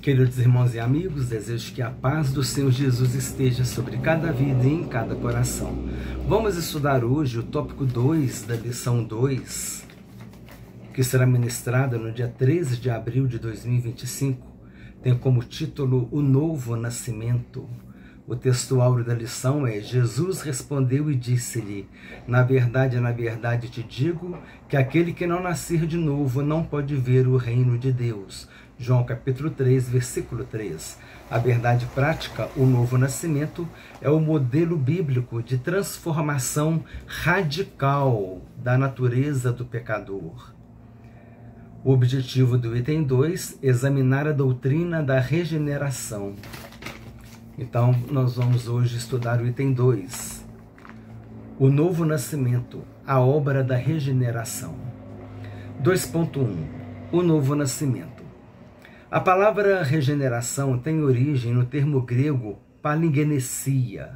Queridos irmãos e amigos, desejo que a paz do Senhor Jesus esteja sobre cada vida e em cada coração. Vamos estudar hoje o tópico 2 da lição 2, que será ministrada no dia 13 de abril de 2025. Tem como título O Novo Nascimento. O texto áureo da lição é: Jesus respondeu e disse-lhe: na verdade te digo que aquele que não nascer de novo não pode ver o reino de Deus. João capítulo 3, versículo 3. A verdade prática, o novo nascimento, é o modelo bíblico de transformação radical da natureza do pecador. O objetivo do item 2, examinar a doutrina da regeneração. Então, nós vamos hoje estudar o item 2, o novo nascimento, a obra da regeneração. 2.1, o novo nascimento. A palavra regeneração tem origem no termo grego palingenesia,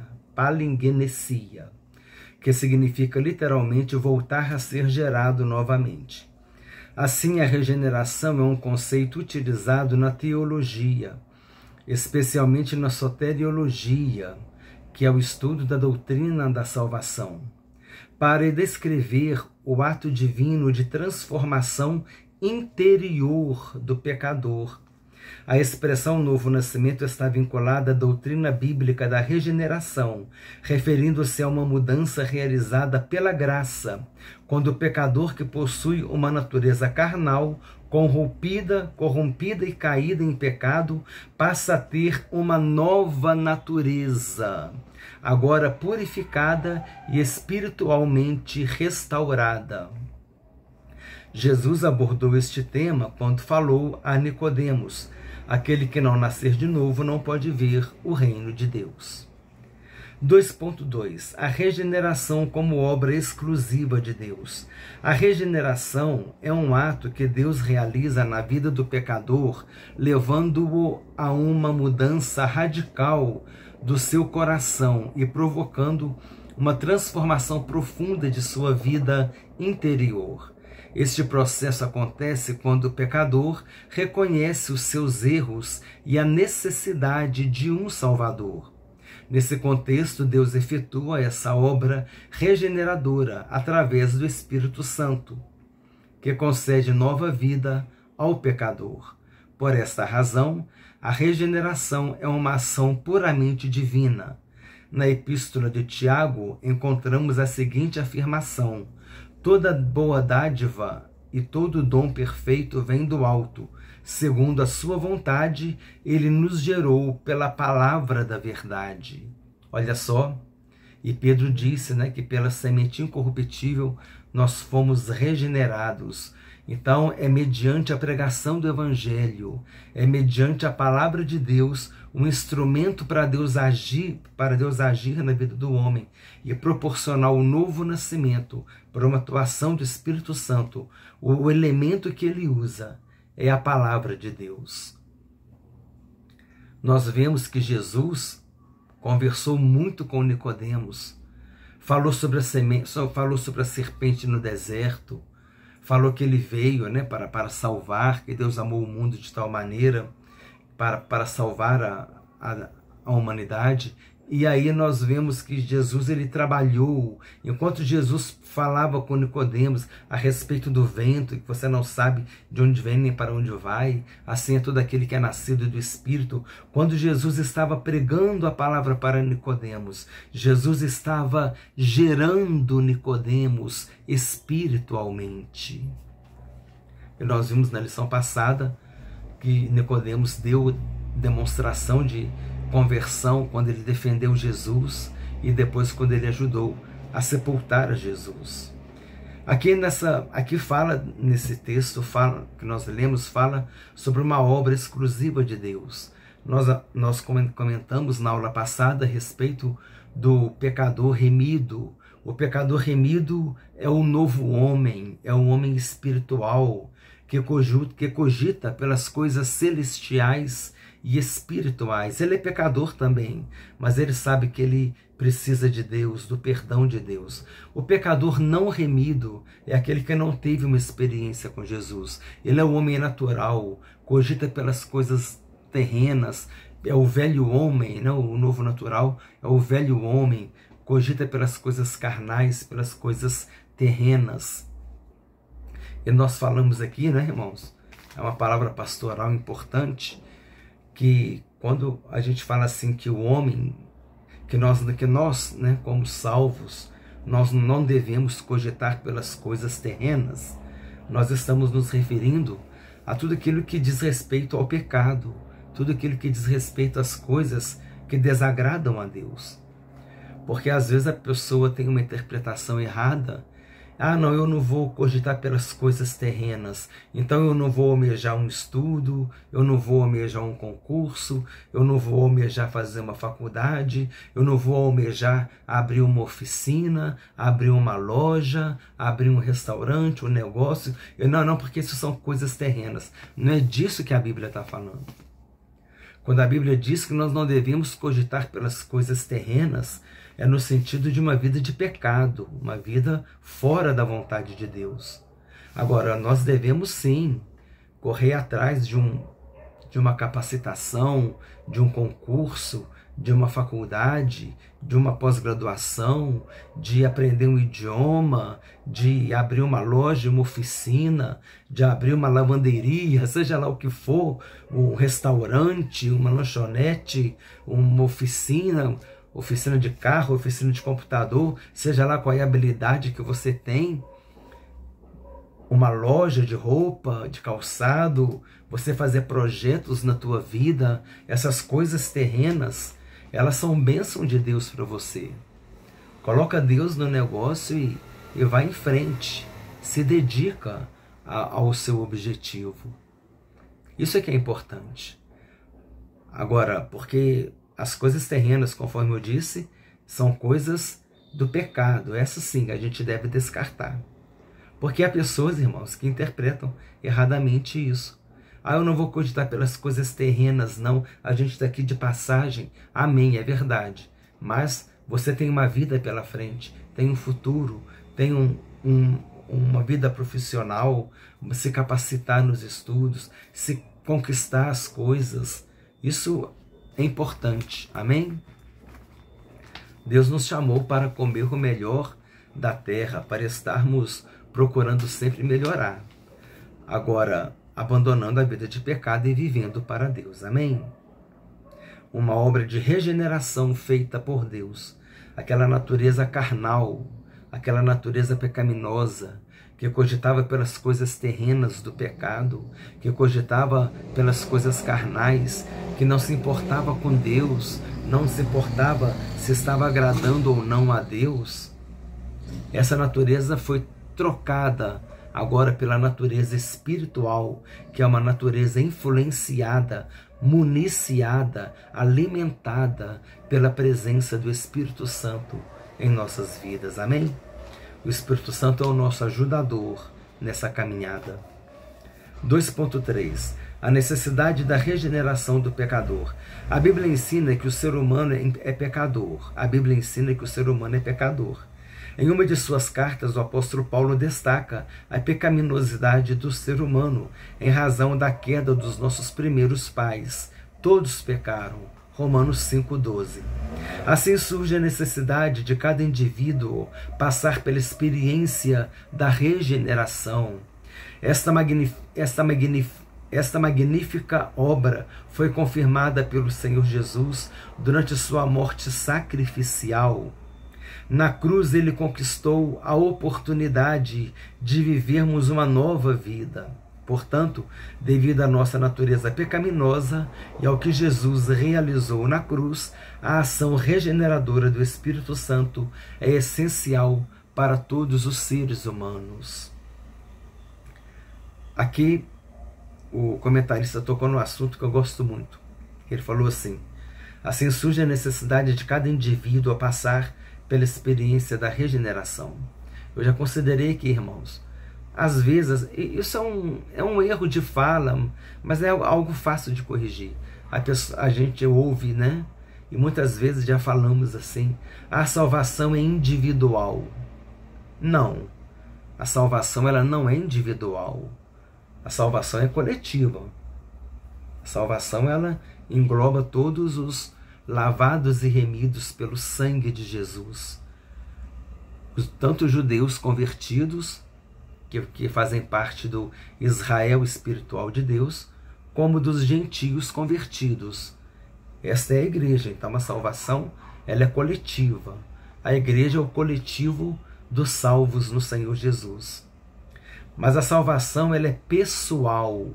que significa literalmente voltar a ser gerado novamente. Assim, a regeneração é um conceito utilizado na teologia, especialmente na soteriologia, que é o estudo da doutrina da salvação, para descrever o ato divino de transformação interior do pecador. A expressão novo nascimento está vinculada à doutrina bíblica da regeneração, referindo-se a uma mudança realizada pela graça, quando o pecador que possui uma natureza carnal, corrompida e caída em pecado, passa a ter uma nova natureza, agora purificada e espiritualmente restaurada. Jesus abordou este tema quando falou a Nicodemos: aquele que não nascer de novo não pode ver o reino de Deus. 2.2. A regeneração como obra exclusiva de Deus. A regeneração é um ato que Deus realiza na vida do pecador, levando-o a uma mudança radical do seu coração e provocando uma transformação profunda de sua vida interior. Este processo acontece quando o pecador reconhece os seus erros e a necessidade de um Salvador. Nesse contexto, Deus efetua essa obra regeneradora através do Espírito Santo, que concede nova vida ao pecador. Por esta razão, a regeneração é uma ação puramente divina. Na Epístola de Tiago, encontramos a seguinte afirmação: toda boa dádiva e todo dom perfeito vem do alto. Segundo a sua vontade, ele nos gerou pela palavra da verdade. Olha só, e Pedro disse, que pela semente incorruptível nós fomos regenerados. Então, é mediante a pregação do Evangelho, é mediante a palavra de Deus, um instrumento para Deus agir na vida do homem e proporcionar o novo nascimento por uma atuação do Espírito Santo. O elemento que ele usa é a palavra de Deus. Nós vemos que Jesus conversou muito com Nicodemos, falou sobre a serpente no deserto, falou que ele veio para salvar, que Deus amou o mundo de tal maneira para salvar a humanidade. E aí nós vemos que Jesus ele trabalhou, enquanto Jesus falava com Nicodemos a respeito do vento, que você não sabe de onde vem nem para onde vai, assim é todo aquele que é nascido do Espírito. Quando Jesus estava pregando a palavra para Nicodemos, Jesus estava gerando Nicodemos espiritualmente. E nós vimos na lição passada que Nicodemos deu demonstração de conversão quando ele defendeu Jesus e depois quando ele ajudou a sepultar a Jesus. Aqui fala, nesse texto que nós lemos, fala sobre uma obra exclusiva de Deus. Nós comentamos na aula passada a respeito do pecador remido. O pecador remido é o novo homem, é o homem espiritual que cogita pelas coisas celestiais e espirituais. Ele é pecador também, mas ele sabe que ele precisa de Deus, do perdão de Deus. O pecador não remido é aquele que não teve uma experiência com Jesus. Ele é o homem natural, cogita pelas coisas terrenas, é o velho homem, né? O novo natural é o velho homem, cogita pelas coisas carnais, pelas coisas terrenas. E nós falamos aqui, né, irmãos, é uma palavra pastoral importante, que quando a gente fala assim que o homem, que nós, né, como salvos, nós não devemos cogitar pelas coisas terrenas, nós estamos nos referindo a tudo aquilo que diz respeito ao pecado, tudo aquilo que diz respeito às coisas que desagradam a Deus. Porque às vezes a pessoa tem uma interpretação errada. Ah, não, eu não vou cogitar pelas coisas terrenas, então eu não vou almejar um estudo, eu não vou almejar um concurso, eu não vou almejar fazer uma faculdade, eu não vou almejar abrir uma oficina, abrir uma loja, abrir um restaurante, um negócio. Não, porque isso são coisas terrenas. Não é disso que a Bíblia está falando. Quando a Bíblia diz que nós não devemos cogitar pelas coisas terrenas, é no sentido de uma vida de pecado, uma vida fora da vontade de Deus. Agora, nós devemos sim correr atrás de uma capacitação, de um concurso, de uma faculdade, de uma pós-graduação, de aprender um idioma, de abrir uma loja, uma oficina, de abrir uma lavanderia, seja lá o que for, um restaurante, uma lanchonete, uma oficina de carro, oficina de computador, seja lá qual é a habilidade que você tem, uma loja de roupa, de calçado, você fazer projetos na tua vida, essas coisas terrenas, elas são bênção de Deus para você. Coloca Deus no negócio e vai em frente, se dedica ao seu objetivo. Isso é que é importante. Agora, porque as coisas terrenas, conforme eu disse, são coisas do pecado. Essas sim a gente deve descartar. Porque há pessoas, irmãos, que interpretam erradamente isso. Ah, eu não vou cogitar pelas coisas terrenas, não. A gente está aqui de passagem. Amém, é verdade. Mas você tem uma vida pela frente, tem um futuro, tem uma vida profissional, se capacitar nos estudos, se conquistar as coisas. Isso é importante, amém? Deus nos chamou para comer o melhor da terra, para estarmos procurando sempre melhorar. Agora, abandonando a vida de pecado e vivendo para Deus, amém? Uma obra de regeneração feita por Deus. Aquela natureza carnal, aquela natureza pecaminosa, que cogitava pelas coisas terrenas do pecado, que cogitava pelas coisas carnais, que não se importava com Deus, não se importava se estava agradando ou não a Deus. Essa natureza foi trocada agora pela natureza espiritual, que é uma natureza influenciada, municiada, alimentada pela presença do Espírito Santo em nossas vidas, amém? O Espírito Santo é o nosso ajudador nessa caminhada. 2.3. A necessidade da regeneração do pecador. A Bíblia ensina que o ser humano é pecador. A Bíblia ensina que o ser humano é pecador. Em uma de suas cartas, o apóstolo Paulo destaca a pecaminosidade do ser humano em razão da queda dos nossos primeiros pais. Todos pecaram. Romanos 5,12. Assim surge a necessidade de cada indivíduo passar pela experiência da regeneração. Esta magnífica obra foi confirmada pelo Senhor Jesus durante sua morte sacrificial. Na cruz ele conquistou a oportunidade de vivermos uma nova vida. Portanto, devido à nossa natureza pecaminosa e ao que Jesus realizou na cruz, a ação regeneradora do Espírito Santo é essencial para todos os seres humanos. Aqui, o comentarista tocou no assunto que eu gosto muito. Ele falou assim: assim surge a necessidade de cada indivíduo a passar pela experiência da regeneração. Eu já considerei aqui, irmãos, às vezes, isso é um erro de fala, mas é algo fácil de corrigir. A gente ouve, né? E muitas vezes já falamos assim: a salvação é individual. Não, a salvação ela não é individual. A salvação é coletiva. A salvação, ela engloba todos os lavados e remidos pelo sangue de Jesus. Tanto os judeus convertidos, que fazem parte do Israel espiritual de Deus, como dos gentios convertidos. Esta é a igreja. Então a salvação, ela é coletiva. A igreja é o coletivo dos salvos no Senhor Jesus. Mas a salvação, ela é pessoal.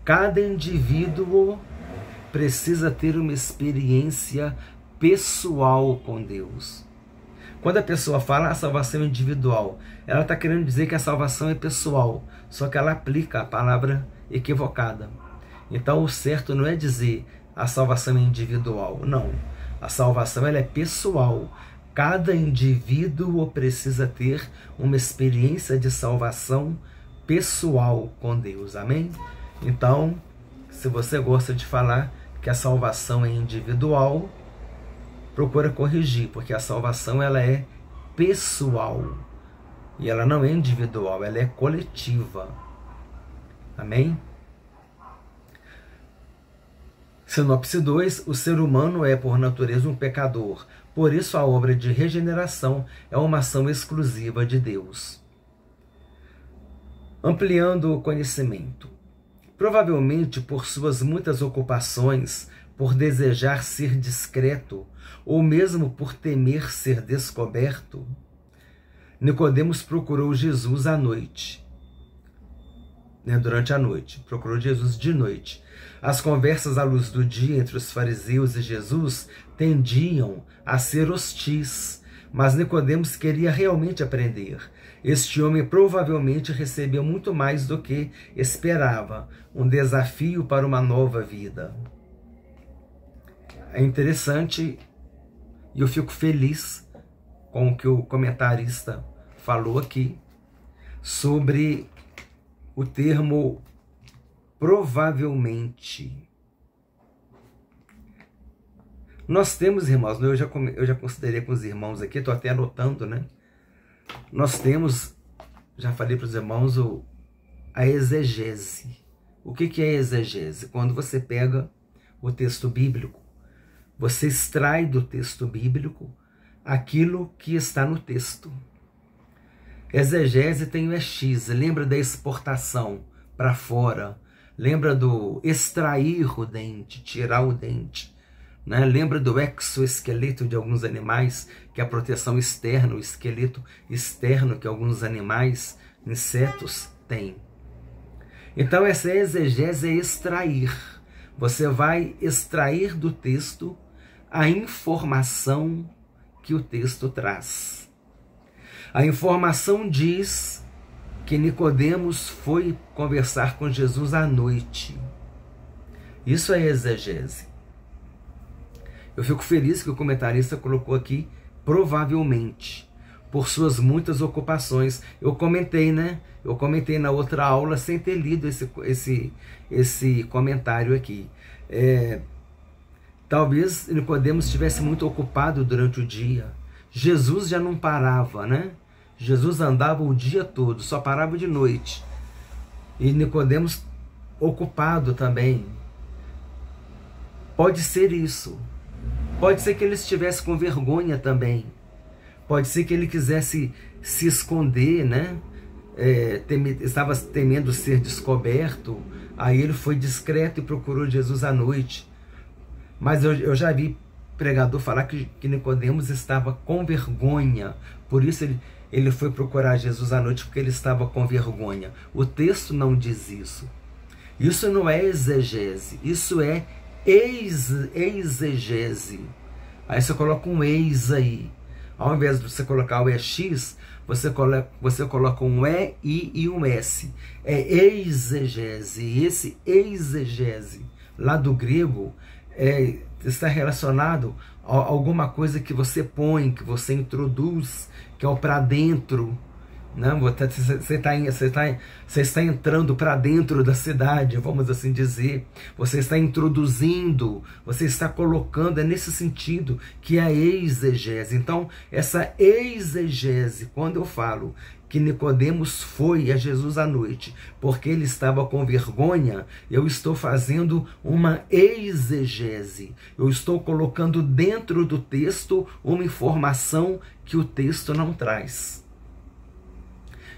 Cada indivíduo precisa ter uma experiência pessoal com Deus. Quando a pessoa fala a salvação individual, ela está querendo dizer que a salvação é pessoal, só que ela aplica a palavra equivocada. Então o certo não é dizer a salvação é individual, não. A salvação, ela é pessoal. Cada indivíduo precisa ter uma experiência de salvação pessoal com Deus, amém? Então, se você gosta de falar que a salvação é individual, procura corrigir, porque a salvação, ela é pessoal e ela não é individual, ela é coletiva, amém? Sinopse 2, o ser humano é por natureza um pecador, por isso a obra de regeneração é uma ação exclusiva de Deus. Ampliando o conhecimento. Provavelmente por suas muitas ocupações, por desejar ser discreto, ou mesmo por temer ser descoberto, Nicodemos procurou Jesus à noite. Durante a noite, procurou Jesus de noite. As conversas à luz do dia entre os fariseus e Jesus tendiam a ser hostis, mas Nicodemos queria realmente aprender. Este homem provavelmente recebeu muito mais do que esperava, um desafio para uma nova vida. É interessante e eu fico feliz com o que o comentarista falou aqui sobre o termo provavelmente. Nós temos, irmãos, eu já considerei com os irmãos aqui, estou até anotando, né? Nós temos, já falei para os irmãos, a exegese. O que é exegese? Quando você pega o texto bíblico, você extrai do texto bíblico aquilo que está no texto. Exegese tem o EX, lembra da exportação para fora, lembra do extrair o dente, tirar o dente, né? Lembra do exoesqueleto de alguns animais, que é a proteção externa, o esqueleto externo que alguns animais, insetos, têm. Então essa exegese é extrair. Você vai extrair do texto a informação que o texto traz. A informação diz que Nicodemos foi conversar com Jesus à noite. Isso é exegese. Eu fico feliz que o comentarista colocou aqui, provavelmente, por suas muitas ocupações. Eu comentei, né? Eu comentei na outra aula sem ter lido esse comentário aqui. Talvez Nicodemos estivesse muito ocupado durante o dia. Jesus já não parava, né? Jesus andava o dia todo, só parava de noite. E Nicodemos ocupado também. Pode ser isso. Pode ser que ele estivesse com vergonha também. Pode ser que ele quisesse se esconder, né? Estava temendo ser descoberto. Aí ele foi discreto e procurou Jesus à noite. Mas eu já vi pregador falar que Nicodemos estava com vergonha. Por isso ele foi procurar Jesus à noite, porque ele estava com vergonha. O texto não diz isso. Isso não é exegese. Isso é exegese. Aí você coloca um eis aí. Ao invés de você colocar o EX, você coloca um EI e um S. É exegese. E esse exegese, lá do grego, está relacionado a alguma coisa que você põe, que você introduz, que é o para dentro. Né? Você está entrando para dentro da cidade, vamos assim dizer. Você está introduzindo, você está colocando, é nesse sentido que é a exegese. Então, essa exegese, quando eu falo que Nicodemos foi a Jesus à noite, porque ele estava com vergonha, eu estou fazendo uma exegese. Eu estou colocando dentro do texto uma informação que o texto não traz.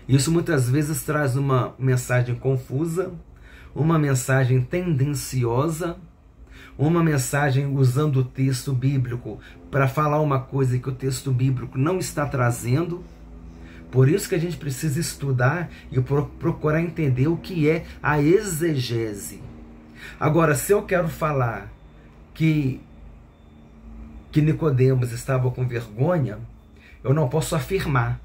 Isso muitas vezes traz uma mensagem confusa, uma mensagem tendenciosa, uma mensagem usando o texto bíblico para falar uma coisa que o texto bíblico não está trazendo. Por isso que a gente precisa estudar e procurar entender o que é a exegese. Agora, se eu quero falar que Nicodemos estava com vergonha, eu não posso afirmar,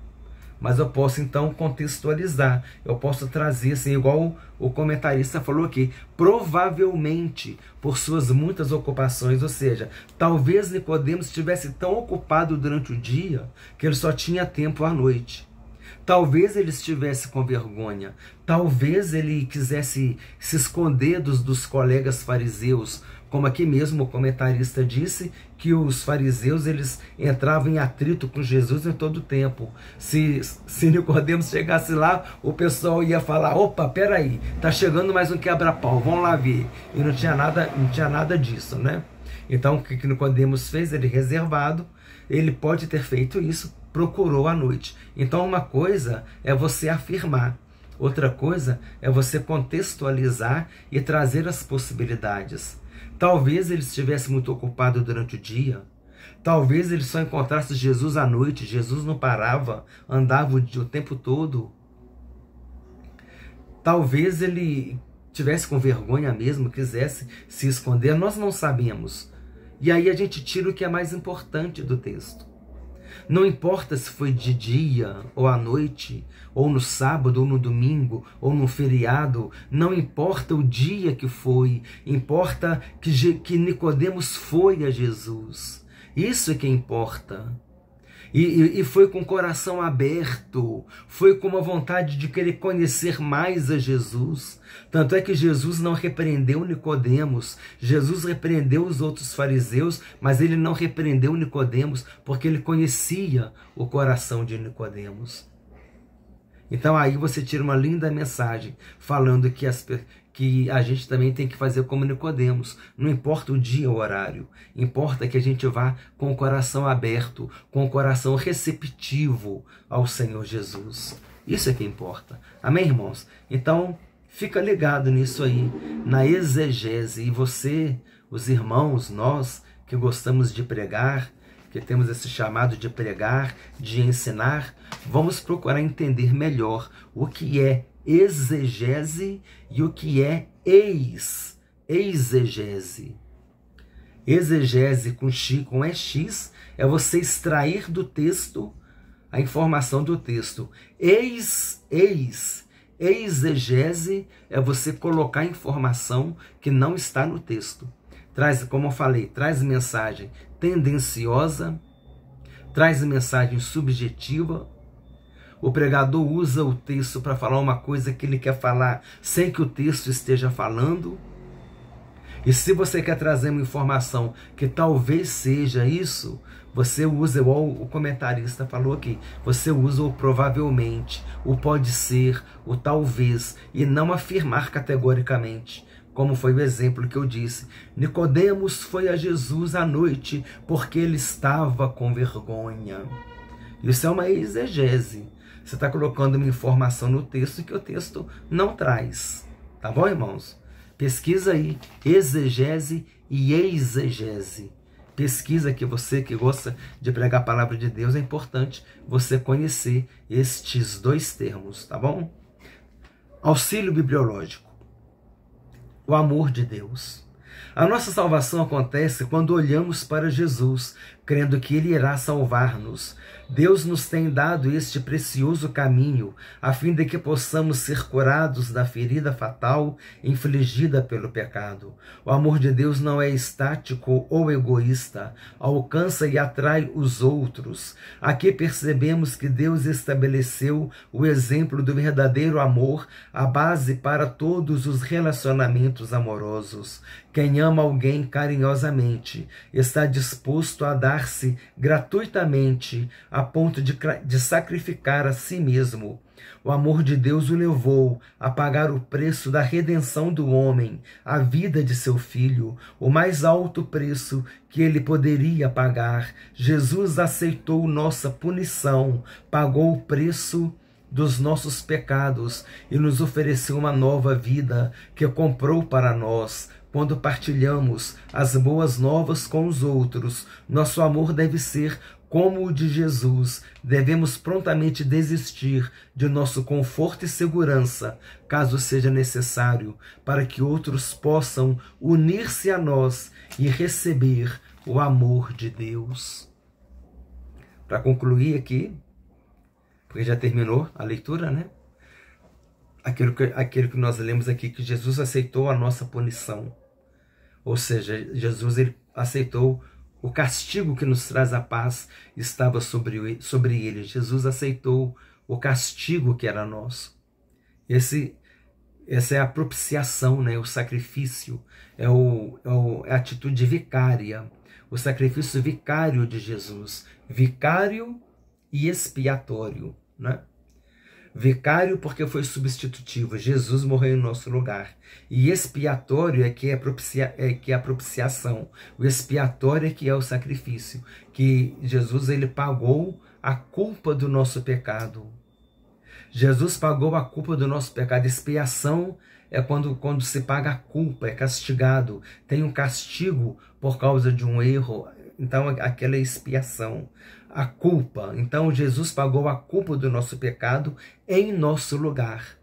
mas eu posso então contextualizar. Eu posso trazer, assim, igual o comentarista falou aqui, provavelmente por suas muitas ocupações, ou seja, talvez Nicodemos estivesse tão ocupado durante o dia que ele só tinha tempo à noite. Talvez ele estivesse com vergonha, talvez ele quisesse se esconder dos colegas fariseus, como aqui mesmo o comentarista disse, que os fariseus eles entravam em atrito com Jesus em todo o tempo. Se Nicodemos chegasse lá, o pessoal ia falar, opa, peraí, tá chegando mais um quebra-pau, vamos lá ver. E não tinha nada disso, né? Então o que Nicodemos fez? Ele reservado, ele pode ter feito isso, procurou à noite. Então uma coisa é você afirmar, outra coisa é você contextualizar e trazer as possibilidades. Talvez ele estivesse muito ocupado durante o dia, talvez ele só encontrasse Jesus à noite, Jesus não parava, andava o tempo todo. Talvez ele tivesse com vergonha mesmo, quisesse se esconder, nós não sabemos. E aí a gente tira o que é mais importante do texto. Não importa se foi de dia ou à noite, ou no sábado, ou no domingo, ou no feriado, não importa o dia que foi, importa que Nicodemos foi a Jesus. Isso é que importa. E foi com o coração aberto, foi com uma vontade de querer conhecer mais a Jesus. Tanto é que Jesus não repreendeu Nicodemos, Jesus repreendeu os outros fariseus, mas ele não repreendeu Nicodemos porque ele conhecia o coração de Nicodemos. Então aí você tira uma linda mensagem falando que a gente também tem que fazer como Nicodemos. Não importa o dia ou o horário, importa que a gente vá com o coração aberto, com o coração receptivo ao Senhor Jesus. Isso é que importa. Amém, irmãos? Então, fica ligado nisso aí, na exegese. E você, os irmãos, nós que gostamos de pregar, que temos esse chamado de pregar, de ensinar, vamos procurar entender melhor o que é exegese e o que é exegese. Exegese com EX é você extrair do texto a informação do texto. Exegese é você colocar informação que não está no texto. Traz, como eu falei, traz mensagem tendenciosa, traz mensagem subjetiva. O pregador usa o texto para falar uma coisa que ele quer falar sem que o texto esteja falando. E se você quer trazer uma informação que talvez seja isso, você usa, igual o comentarista falou aqui, você usa o provavelmente, o pode ser, o talvez, e não afirmar categoricamente. Como foi o exemplo que eu disse, Nicodemos foi a Jesus à noite porque ele estava com vergonha. Isso é uma exegese. Você está colocando uma informação no texto que o texto não traz. Tá bom, irmãos? Pesquisa aí, exegese e exegese. Pesquisa que você que gosta de pregar a palavra de Deus, é importante você conhecer estes dois termos, tá bom? Auxílio bibliológico. O amor de Deus. A nossa salvação acontece quando olhamos para Jesus, crendo que Ele irá salvar-nos. Deus nos tem dado este precioso caminho, a fim de que possamos ser curados da ferida fatal infligida pelo pecado. O amor de Deus não é estático ou egoísta, alcança e atrai os outros. Aqui percebemos que Deus estabeleceu o exemplo do verdadeiro amor, a base para todos os relacionamentos amorosos. Quem Quem ama alguém carinhosamente está disposto a dar-se gratuitamente a ponto de sacrificar a si mesmo. O amor de Deus o levou a pagar o preço da redenção do homem, a vida de seu filho, o mais alto preço que ele poderia pagar. Jesus aceitou nossa punição, pagou o preço dos nossos pecados e nos ofereceu uma nova vida que comprou para nós. Quando partilhamos as boas novas com os outros, nosso amor deve ser como o de Jesus. Devemos prontamente desistir de nosso conforto e segurança, caso seja necessário, para que outros possam unir-se a nós e receber o amor de Deus. Para concluir aqui, porque já terminou a leitura, né? Aquilo que nós lemos aqui, que Jesus aceitou a nossa punição. Ou seja, Jesus ele aceitou o castigo que nos traz a paz, estava sobre ele. Jesus aceitou o castigo que era nosso. Essa é a propiciação, né? O sacrifício, é a atitude vicária, o sacrifício vicário de Jesus. Vicário e expiatório, né? Vicário porque foi substitutivo, Jesus morreu em nosso lugar. E expiatório é que é a propiciação. O expiatório é que é o sacrifício, que Jesus ele pagou a culpa do nosso pecado. Jesus pagou a culpa do nosso pecado. Expiação é quando se paga a culpa, é castigado, tem um castigo por causa de um erro. Então aquela é expiação. A culpa. Então Jesus pagou a culpa do nosso pecado em nosso lugar.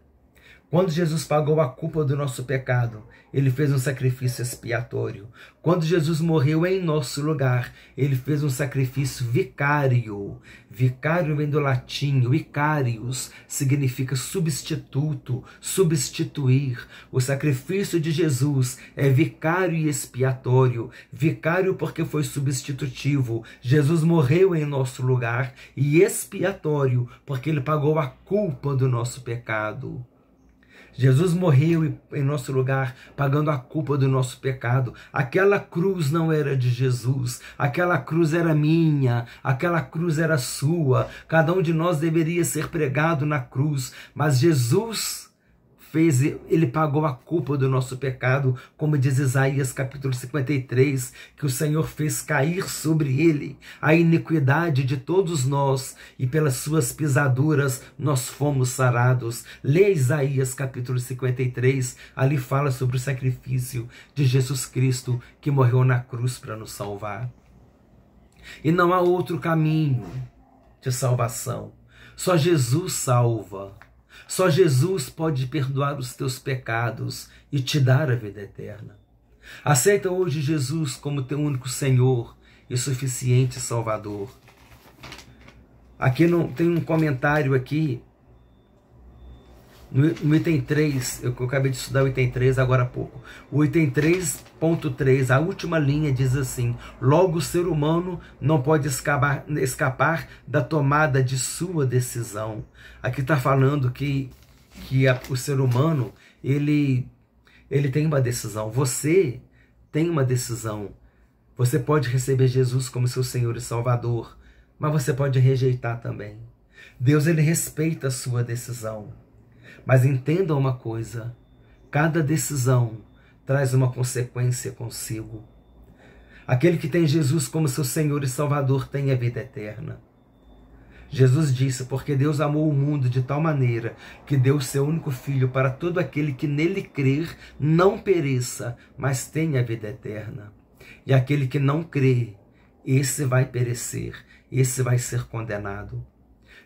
Quando Jesus pagou a culpa do nosso pecado, ele fez um sacrifício expiatório. Quando Jesus morreu em nosso lugar, ele fez um sacrifício vicário. Vicário vem do latim, vicarius significa substituto, substituir. O sacrifício de Jesus é vicário e expiatório. Vicário porque foi substitutivo. Jesus morreu em nosso lugar. E expiatório porque ele pagou a culpa do nosso pecado. Jesus morreu em nosso lugar, pagando a culpa do nosso pecado. Aquela cruz não era de Jesus, aquela cruz era minha, aquela cruz era sua. Cada um de nós deveria ser pregado na cruz, mas Jesus ele pagou a culpa do nosso pecado, como diz Isaías capítulo 53, que o Senhor fez cair sobre ele a iniquidade de todos nós, e pelas suas pisaduras nós fomos sarados. Lê Isaías capítulo 53, ali fala sobre o sacrifício de Jesus Cristo, que morreu na cruz para nos salvar. E não há outro caminho de salvação, só Jesus salva. Só Jesus pode perdoar os teus pecados e te dar a vida eterna. Aceita hoje Jesus como teu único Senhor e suficiente Salvador. Aqui tem um comentário aqui, no item 3, eu acabei de estudar o item 3 agora há pouco. O item 3.3, a última linha diz assim: logo o ser humano não pode escapar da tomada de sua decisão. Aqui está falando que o ser humano, ele tem uma decisão. Você tem uma decisão. Você pode receber Jesus como seu Senhor e Salvador, mas você pode rejeitar também. Deus, ele respeita a sua decisão. Mas entenda uma coisa, cada decisão traz uma consequência consigo. Aquele que tem Jesus como seu Senhor e Salvador tem a vida eterna. Jesus disse: porque Deus amou o mundo de tal maneira que deu o seu único Filho para todo aquele que nele crer não pereça, mas tenha a vida eterna. E aquele que não crê, esse vai perecer, esse vai ser condenado.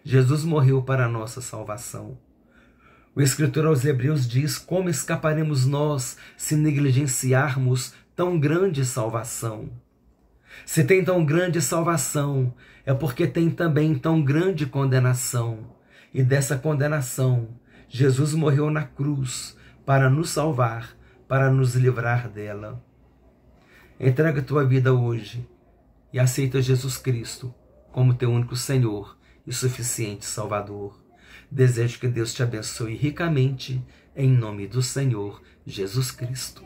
Jesus morreu para a nossa salvação. O escritor aos Hebreus diz: como escaparemos nós se negligenciarmos tão grande salvação? Se tem tão grande salvação, é porque tem também tão grande condenação. E dessa condenação, Jesus morreu na cruz para nos salvar, para nos livrar dela. Entrega a tua vida hoje e aceita Jesus Cristo como teu único Senhor e suficiente Salvador. Desejo que Deus te abençoe ricamente, em nome do Senhor Jesus Cristo.